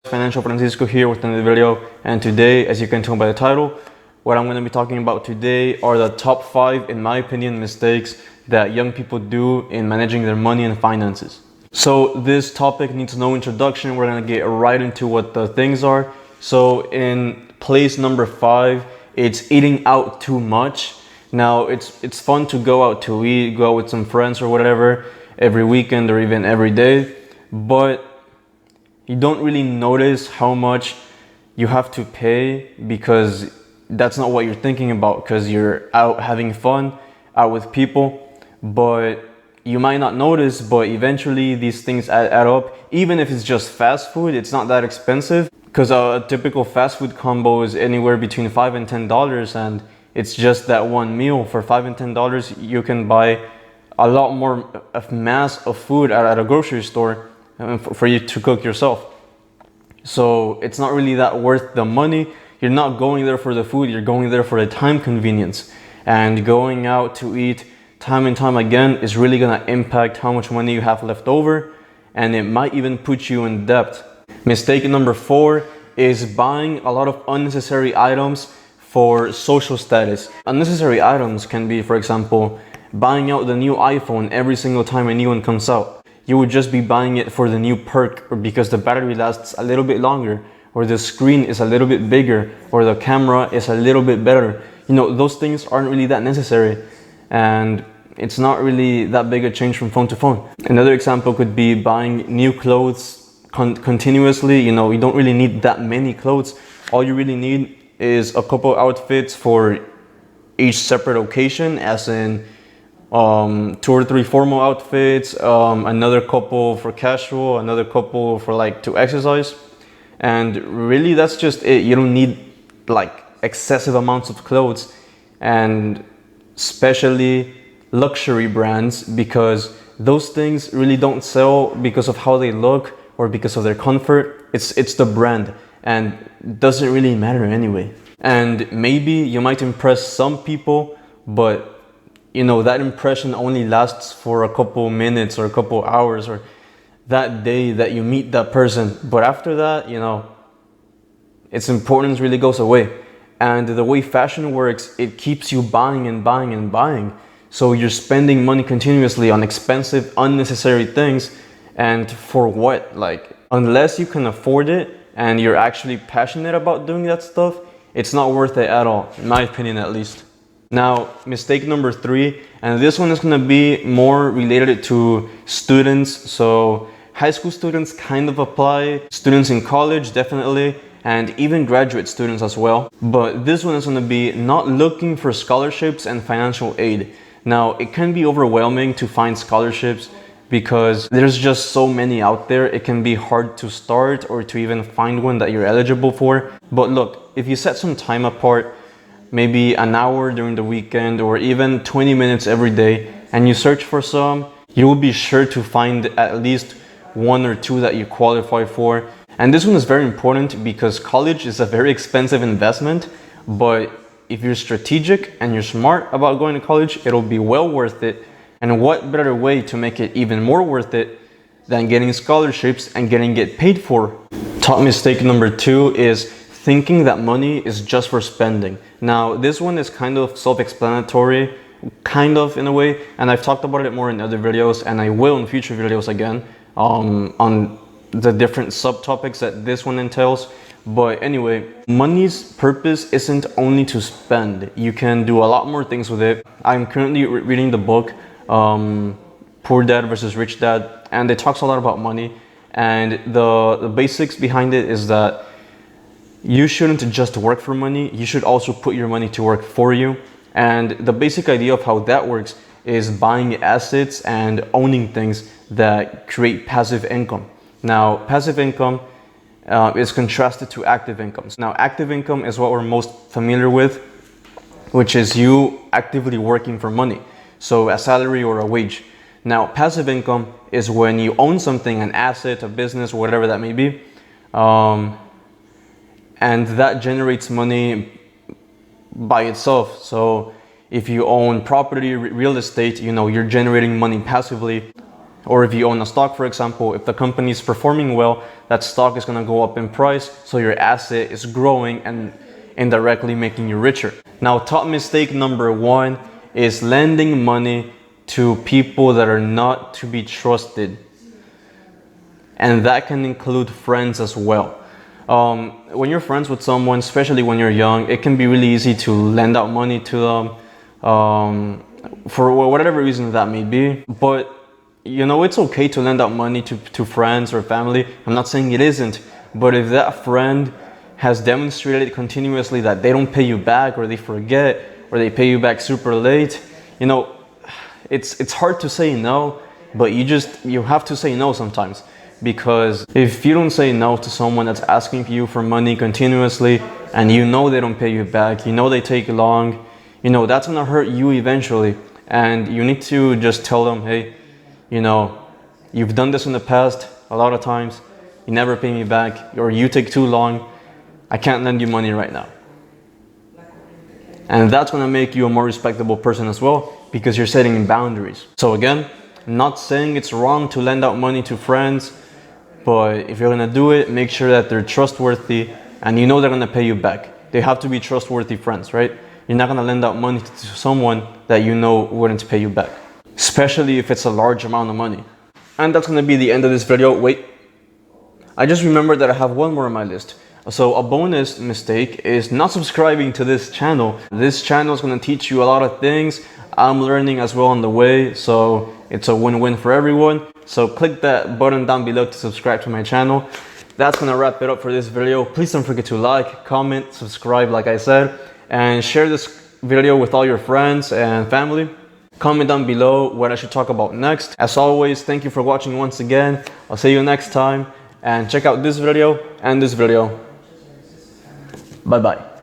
Financial Francisco here with another video, and today, as you can tell by the title, what I'm going to be talking about today are the top 5, in my opinion, mistakes that young people do in managing their money and finances. So this topic needs no introduction. We're going to get right into what the things are. So in place number 5, it's eating out too much. Now it's fun to go out to eat, go out with some friends or whatever every weekend or even every day, but you don't really notice how much you have to pay because that's not what you're thinking about, because you're out having fun, out with people. But you might not notice, but eventually these things add up. Even if it's just fast food, it's not that expensive, because a typical fast food combo is anywhere between $5 and $10, and it's just that one meal. For $5 and $10, you can buy a lot more of mass of food at a grocery store for you to cook yourself. So it's not really that worth the money. You're not going there for the food, you're going there for the time convenience. And going out to eat time and time again is really gonna impact how much money you have left over, and it might even put you in debt. Mistake number 4 is buying a lot of unnecessary items for social status. Unnecessary items can be, for example, buying out the new iPhone every single time a new one comes out. You would just be buying it for the new perk, or because the battery lasts a little bit longer, or the screen is a little bit bigger, or the camera is a little bit better. You know, those things aren't really that necessary, and it's not really that big a change from phone to phone. Another example could be buying new clothes continuously. You know, you don't really need that many clothes. All you really need is a couple outfits for each separate occasion, as in 2 or 3 formal outfits, another couple for casual, another couple for like to exercise, and really that's just it. You don't need like excessive amounts of clothes, and especially luxury brands, because those things really don't sell because of how they look or because of their comfort. It's the brand, and it doesn't really matter anyway. And maybe you might impress some people, but you know, that impression only lasts for a couple minutes or a couple hours or that day that you meet that person. But after that, you know, its importance really goes away. And the way fashion works, it keeps you buying and buying and buying. So you're spending money continuously on expensive, unnecessary things. And for what? Like, unless you can afford it and you're actually passionate about doing that stuff, it's not worth it at all, in my opinion at least. Now, mistake number 3, and this one is going to be more related to students. So high school students kind of apply, students in college definitely, and even graduate students as well. But this one is going to be not looking for scholarships and financial aid. Now, it can be overwhelming to find scholarships because there's just so many out there. It can be hard to start or to even find one that you're eligible for. But look, if you set some time apart, maybe an hour during the weekend or even 20 minutes every day, and you search for some, you will be sure to find at least 1 or 2 that you qualify for. And this one is very important because college is a very expensive investment, but if you're strategic and you're smart about going to college, it'll be well worth it. And what better way to make it even more worth it than getting scholarships and getting it paid for? Top mistake number 2 is thinking that money is just for spending. Now, this one is kind of self-explanatory, kind of in a way, and I've talked about it more in other videos, and I will in future videos again on the different subtopics that this one entails. But anyway, money's purpose isn't only to spend. You can do a lot more things with it. I'm currently reading the book Poor Dad versus Rich Dad, and it talks a lot about money, and the basics behind it is that you shouldn't just work for money, you should also put your money to work for you. And the basic idea of how that works is buying assets and owning things that create passive income. Now, passive income is contrasted to active income. Now, active income is what we're most familiar with, which is you actively working for money, so a salary or a wage. Now, passive income is when you own something, an asset, a business, whatever that may be, and that generates money by itself. So if you own property, real estate, you know, you're generating money passively. Or if you own a stock, for example, if the company is performing well, that stock is going to go up in price, so your asset is growing and indirectly making you richer. Now, top mistake number 1 is lending money to people that are not to be trusted. And that can include friends as well. When you're friends with someone, especially when you're young, it can be really easy to lend out money to them for whatever reason that may be. But you know, it's okay to lend out money to friends or family. I'm not saying it isn't, but if that friend has demonstrated continuously that they don't pay you back, or they forget, or they pay you back super late, you know, it's hard to say no, but you have to say no sometimes. Because if you don't say no to someone that's asking you for money continuously, and you know they don't pay you back, you know they take long, you know, that's gonna hurt you eventually. And you need to just tell them, hey, you know, you've done this in the past a lot of times, you never pay me back, or you take too long, I can't lend you money right now. And that's gonna make you a more respectable person as well, because you're setting boundaries. So again, I'm not saying it's wrong to lend out money to friends, but if you're gonna do it, make sure that they're trustworthy and you know they're gonna pay you back. They have to be trustworthy friends, right? You're not gonna lend out money to someone that you know wouldn't pay you back, especially if it's a large amount of money. And that's gonna be the end of this video. Wait, I just remembered that I have one more on my list. So a bonus mistake is not subscribing to this channel. This channel is gonna teach you a lot of things. I'm learning as well on the way, so it's a win-win for everyone. So click that button down below to subscribe to my channel. That's gonna wrap it up for this video. Please don't forget to like, comment, subscribe like I said, and share this video with all your friends and family. Comment down below what I should talk about next. As always, thank you for watching once again. I'll see you next time, and check out this video and this video. Bye bye.